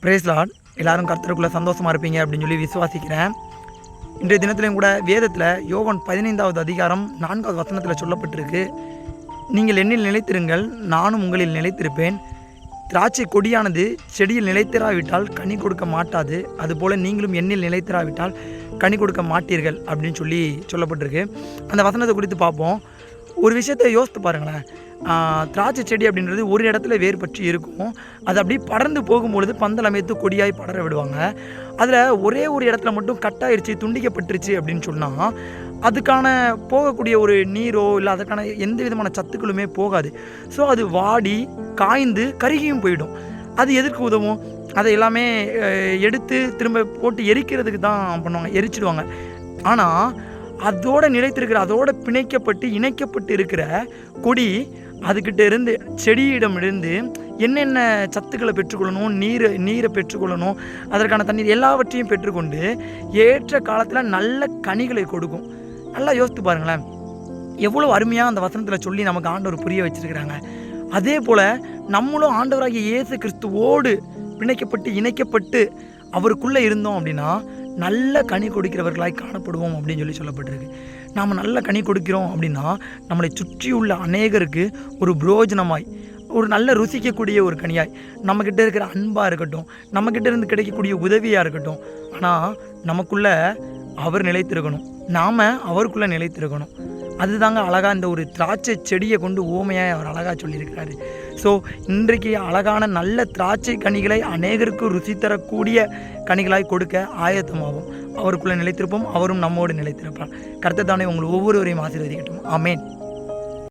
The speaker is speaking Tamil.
Brace Lord. எல்லாரும் கர்த்தருக்குள்ளே சந்தோஷமாக இருப்பீங்க அப்படின்னு சொல்லி விசுவாசிக்கிறேன். இன்றைய தினத்திலையும் கூட வேதத்தில் யோவான் 15வது அதிகாரம் 4வது வசனத்தில் சொல்லப்பட்டிருக்கு, நீங்கள் என்னில் நிலைத்திருங்கள், நானும் உங்களில் நிலைத்திருப்பேன். திராட்சை கொடியானது செடியில் நிலைத்திராவிட்டால் கனி கொடுக்க மாட்டாது, அதுபோல் நீங்களும் என்னில் நிலைத்திராவிட்டால் கனி கொடுக்க மாட்டீர்கள் அப்படின்னு சொல்லி சொல்லப்பட்டிருக்கு. அந்த வசனத்தை குறித்து பார்ப்போம். ஒரு விஷயத்தை யோசித்து பாருங்களேன். திராட்சை செடி அப்படின்றது ஒரு இடத்துல வேர் பற்றி இருக்கும். அது அப்படியே படர்ந்து போகும்பொழுது பந்தல் அமைத்து கொடியாய் படர விடுவாங்க. அதில் ஒரே ஒரு இடத்துல மட்டும் கட்டாயிருச்சு, துண்டிக்கப்பட்டுருச்சு அப்படின்னு சொன்னால் அதுக்கான போகக்கூடிய ஒரு நீரோ இல்லை அதுக்கான எந்த விதமான சத்துக்களுமே போகாது. ஸோ அது வாடி காய்ந்து கருகியும் போயிடும். அது எதற்கு உதவும்? அதை எல்லாமே எடுத்து திரும்ப போட்டு எரிக்கிறதுக்கு தான் பண்ணுவாங்க, எரிச்சிடுவாங்க. ஆனால் அதோடு நிலைத்திருக்கிற, அதோடு பிணைக்கப்பட்டு இணைக்கப்பட்டு இருக்கிற கொடி அதுக்கிட்ட இருந்து, செடியிடமிருந்து என்னென்ன சத்துக்களை பெற்றுக்கொள்ளணும், நீரை பெற்றுக்கொள்ளணும், அதற்கான தண்ணீர் எல்லாவற்றையும் பெற்றுக்கொண்டு ஏற்ற காலத்தில் நல்ல கனிகளை கொடுக்கும். நல்லா யோசித்து பாருங்களேன், எவ்வளோ அருமையாக அந்த வசனத்தில் சொல்லி நமக்கு ஆண்டவர் புரிய வச்சுருக்கிறாங்க. அதே போல் நம்மளும் ஆண்டவராகிய இயேசு கிறிஸ்துவோடு பிணைக்கப்பட்டு இணைக்கப்பட்டு அவருக்குள்ளே இருந்தோம் அப்படின்னா நல்ல கனி கொடுக்கிறவர்களாய் காணப்படுவோம் அப்படின்னு சொல்லி சொல்லப்பட்டிருக்கு. நாம் நல்ல கனி கொடுக்கிறோம் அப்படின்னா நம்மளை சுற்றியுள்ள அநேகருக்கு ஒரு புரோஜனமாய், ஒரு நல்ல ருசிக்கக்கூடிய ஒரு கனியாய், நம்மக்கிட்ட இருக்கிற அன்பாக இருக்கட்டும், நம்மக்கிட்ட இருந்து கிடைக்கக்கூடிய உதவியாக இருக்கட்டும், ஆனால் நமக்குள்ளே அவர் நிலைத்திருக்கணும், நாம் அவருக்குள்ளே நிலைத்திருக்கணும். அதுதாங்க அழகாக இந்த ஒரு திராட்சை செடியை கொண்டு ஓமையாக அவர் அழகாக சொல்லியிருக்கிறாரு. ஸோ இன்றைக்கு அழகான நல்ல திராட்சை கனிகளை அநேகருக்கு ருசி தரக்கூடிய கனிகளாய் கொடுக்க ஆயத்தமாகும். அவருக்குள்ளே நிலைத்திருப்போம், அவரும் நம்மோடு நிலைத்திருப்பார். கர்த்தர் தானே உங்கள் ஒவ்வொருவரையும் ஆசீர்வதிக்கட்டும். ஆமேன்.